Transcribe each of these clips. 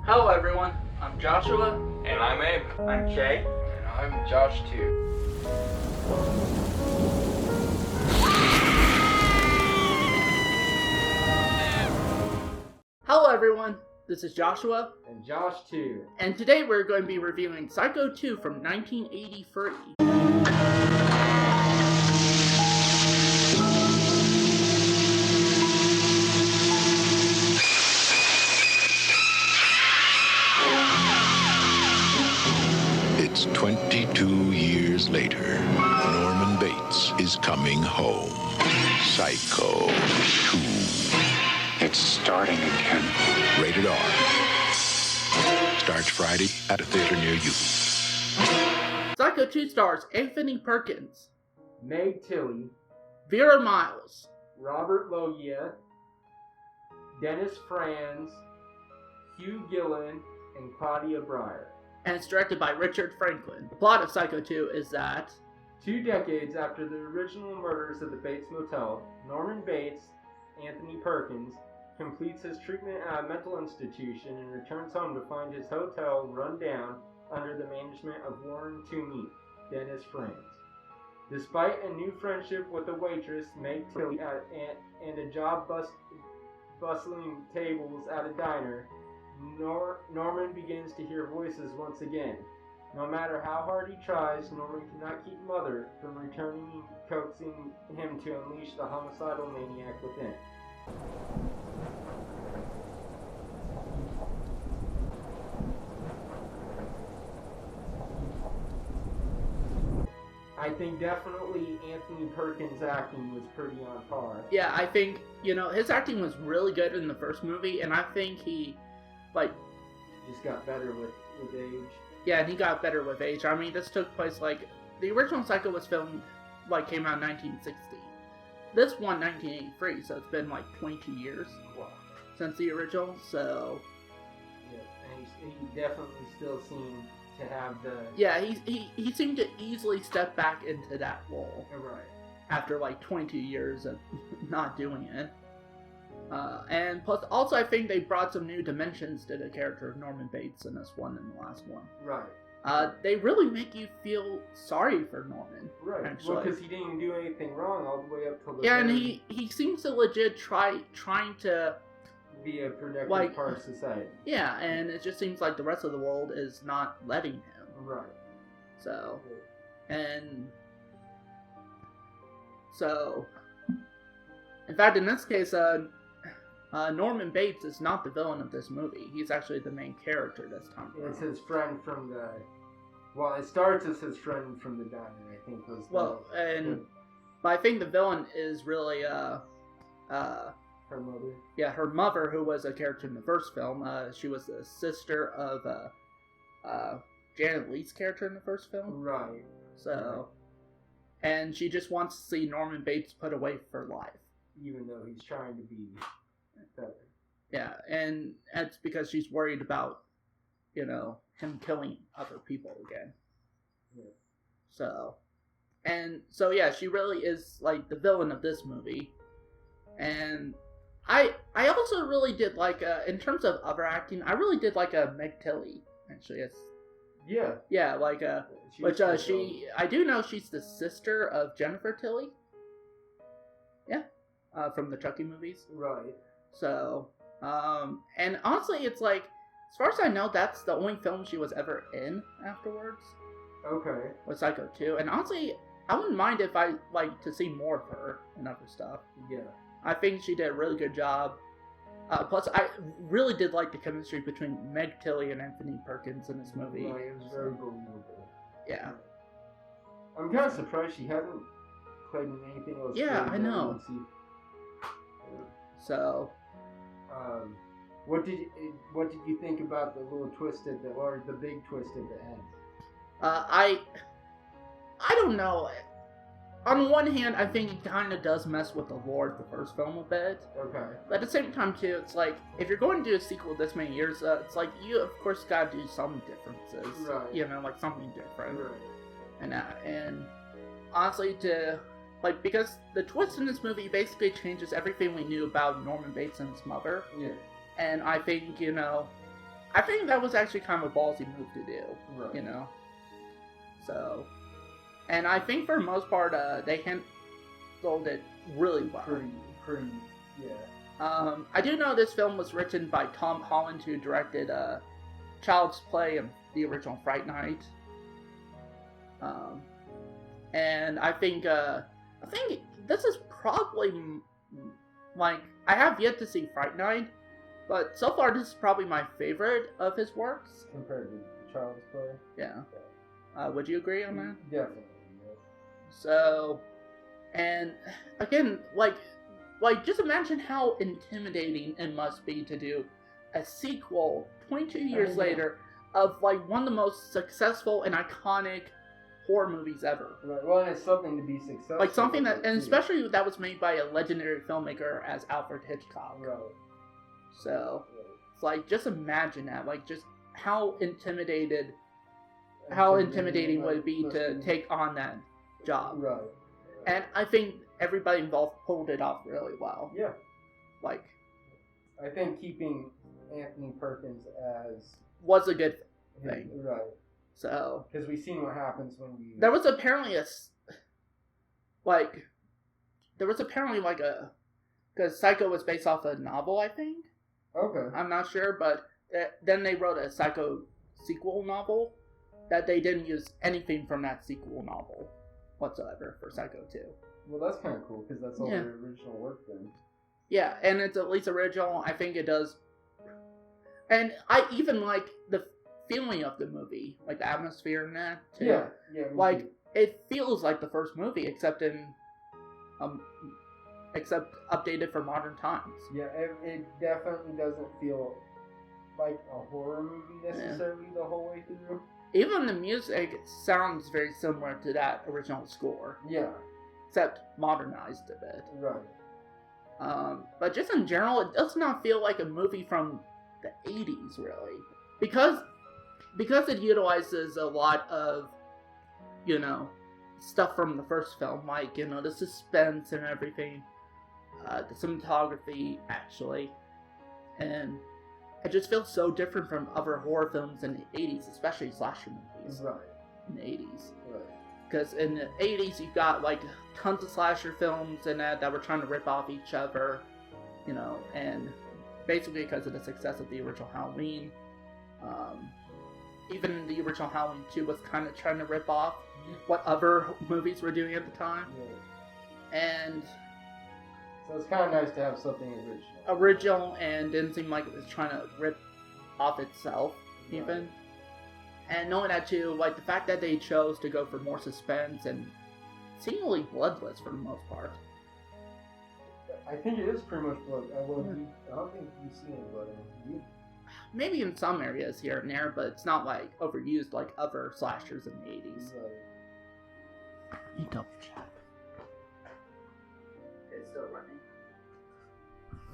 Hello everyone, I'm Joshua. And I'm Abe. I'm Jay. And I'm Josh too. Hello everyone, this is Joshua. And Josh too. And today we're going to be reviewing Psycho 2 from 1983. It's 22 years later. Norman Bates is coming home. Psycho 2. It's starting again. Rated R. Starts Friday at a theater near you. Psycho 2 stars Anthony Perkins, Meg Tilly, Vera Miles, Robert Loggia, Dennis Franz, Hugh Gillen, and Claudia Breyer. and it's directed by Richard Franklin. The plot of Psycho 2 is that 2 decades after the original murders of the Bates Motel, Norman Bates, Anthony Perkins, completes his treatment at a mental institution and returns home to find his hotel run down under the management of Warren Toomey, Dennis Franz. Despite a new friendship with a waitress, Meg Tilly, and a job bustling tables at a diner, Norman begins to hear voices once again. No matter how hard he tries, Norman cannot keep Mother from returning and coaxing him to unleash the homicidal maniac within. I think definitely Anthony Perkins' acting was pretty on par. yeah, I think, his acting was really good in the first movie, and I think he, Just got better with age. yeah, and he got better with age. I mean, this took place, the original Psycho was filmed, came out in 1960. This one, 1983, so it's been, 22 years Wow. since the original, so... Yeah, and he definitely still seemed to have the... Yeah, he seemed to easily step back into that role Right. after, 22 years of not doing it. And plus, also, I think they brought some new dimensions to the character of Norman Bates in this one and the last one. Right. They really make you feel sorry for Norman. Right. Actually. Well, because he didn't do anything wrong all the way up till the Yeah, and very- he seems to legit trying to... be a productive part of society. Yeah, and it just seems like the rest of the world is not letting him. Right. So, in fact, in this case, Norman Bates is not the villain of this movie. He's actually the main character this time around. It's his friend from the... Well, it starts as his friend from the diner, I think was the... But I think the villain is really, her mother. yeah, her mother, who was a character in the first film. She was the sister of, Janet Leigh's character in the first film. Right. So, and she just wants to see Norman Bates put away for life. Even though he's trying to be better. Yeah, and that's because she's worried about, him killing other people again. Yeah. So, yeah, she really is, the villain of this movie. And I also really did, in terms of other acting, I really did like Meg Tilly, actually. Yeah. Yeah, She I do know she's the sister of Jennifer Tilly. Yeah, from the Chucky movies. Right. So, and honestly, it's as far as I know, that's the only film she was ever in afterwards, Okay. was Psycho 2. And honestly, I wouldn't mind if I to see more of her and other stuff. Yeah. I think she did a really good job. Plus, I really did like the chemistry between Meg Tilly and Anthony Perkins in this movie. Right, it was very believable. Yeah. I'm kind of surprised she hasn't played in anything else. Yeah, good I know. that we see. So, what did you think about the little twist at the big twist at the end? I don't know. On one hand, I think it kind of does mess with the lore of the first film a bit. Okay. But at the same time, too, it's if you're going to do a sequel this many years, it's you, of course, gotta do some differences. Right. Something different. Right. And honestly, because the twist in this movie basically changes everything we knew about Norman Bates and his mother. Yeah. And I think, I think that was actually kind of a ballsy move to do. Right. You know. So, and I think for the most part, they handled it really well. Pretty, yeah. I do know this film was written by Tom Holland, who directed Child's Play and the original Fright Night. And I think this is probably like, I have yet to see Fright Night, but so far this is probably my favorite of his works. Compared to Child's Play? Yeah. Would you agree on that? Definitely, yeah. So, and again, like just imagine how intimidating it must be to do a sequel 22 years later of like one of the most successful and iconic horror movies ever. Right. Well, and it's something to be successful. Like something that, and especially that was made by a legendary filmmaker as Alfred Hitchcock. Right. So, it's like, just imagine that, like, just how intimidating would it be to take on that job. Right. And I think everybody involved pulled it off really well. Yeah. Like, I think keeping Anthony Perkins as was a good thing. Right. So, because we've seen what happens when you... There was apparently because Psycho was based off a novel, I think. Okay. I'm not sure, but then they wrote a Psycho sequel novel that they didn't use anything from that sequel novel whatsoever for Psycho 2. Well, that's kind of cool, because that's all their original work then. Yeah, and it's at least original. I think it does. And I even like the feeling of the movie, like the atmosphere in that, too. Yeah, like, too. It feels like the first movie, except updated for modern times. Yeah, it definitely doesn't feel like a horror movie necessarily the whole way through. Even the music sounds very similar to that original score. Yeah. Except modernized a bit. Right. But just in general, it does not feel like a movie from the 80s, really. Because it utilizes a lot of, stuff from the first film, like, the suspense and everything. The cinematography, actually. And it just feels so different from other horror films in the 80s, especially slasher movies. Right. In the 80s. Right. Because in the 80s, you've got, like, tons of slasher films in that were trying to rip off each other, and basically because of the success of the original Halloween. Even the original Halloween 2 was kind of trying to rip off what other movies were doing at the time. Yeah. And so it's kind of nice to have something original and didn't seem like it was trying to rip off itself, even. Right. And knowing that too, like the fact that they chose to go for more suspense and seemingly bloodless for the most part. I think it is pretty much blood. I don't think you see any blood in it. Maybe in some areas here and there, but it's not like overused like other slashers in the 80s. Right. You double check. It's still running.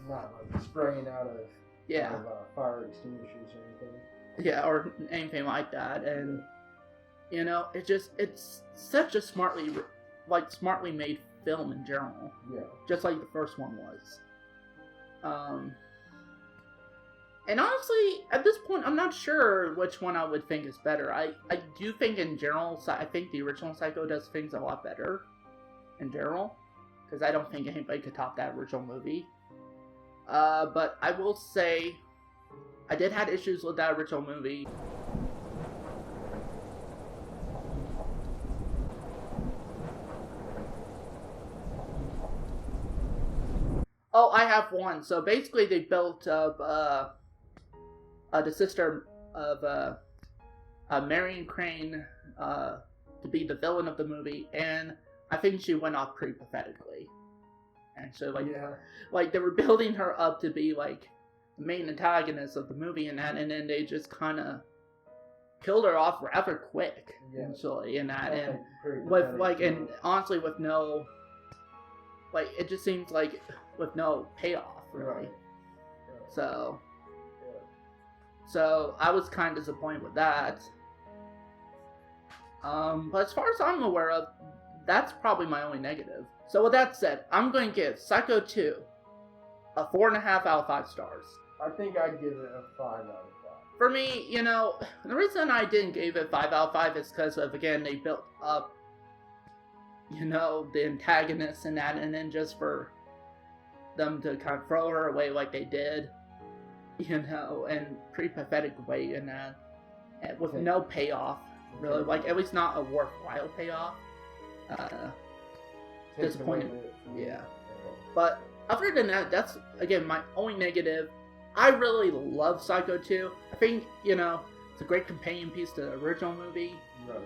Not like spraying out of fire extinguishers or anything. Yeah, or anything like that. And it's such a smartly made film in general. Yeah. Just like the first one was. And honestly, at this point, I'm not sure which one I would think is better. I do think in general, I think the original Psycho does things a lot better in general, because I don't think anybody could top that original movie. But I will say, I did have issues with that original movie. Oh, I have one. So basically, they built up the sister of Marion Crane to be the villain of the movie, and I think she went off pretty pathetically. And so, like they were building her up to be like the main antagonist of the movie, and then they just kind of killed her off rather quick, essentially, in that, and with and honestly with no, it just seems like with no payoff, really. Right. Yeah. So I was kind of disappointed with that. But as far as I'm aware of, that's probably my only negative. So with that said, I'm going to give Psycho 2 a 4.5 out of 5 stars. I think I'd give it a 5 out of for me, you know, the reason I didn't give it 5 out of 5 is because of, again, they built up, you know, the antagonist and that, and then just for them to kind of throw her away like they did, you know, in pretty pathetic way in that, and with no payoff, really, like, at least not a worthwhile payoff. Disappointed. Yeah. But other than that, that's, again, my only negative. I really love Psycho 2. I think, you know, it's a great companion piece to the original movie. Right.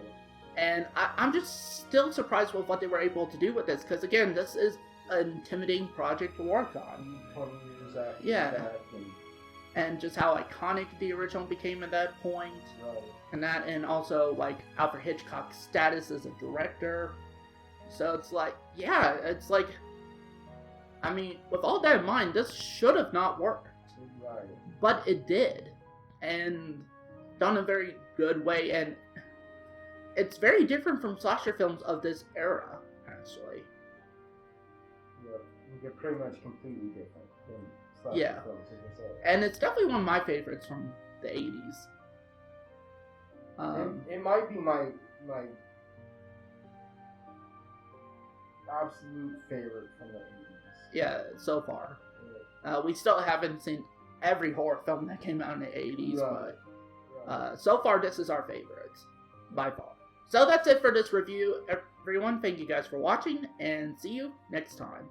And I'm just still surprised with what they were able to do with this, because, again, this is an intimidating project to work on. 20 years after that. And just how iconic the original became at that point. Right. And that, and also, like, Alfred Hitchcock's status as a director. So it's like, yeah, it's like, I mean, with all that in mind, this should have not worked. Right. But it did. And done in a very good way. And it's very different from slasher films of this era, actually. Yeah, they're pretty much completely different than slasher films of this era. And it's definitely one of my favorites from the 80s. It might be my absolute favorite from the 80s. Yeah, so far. We still haven't seen every horror film that came out in the 80s, but so far this is our favorite, by far. So that's it for this review, everyone. Thank you guys for watching, and see you next time.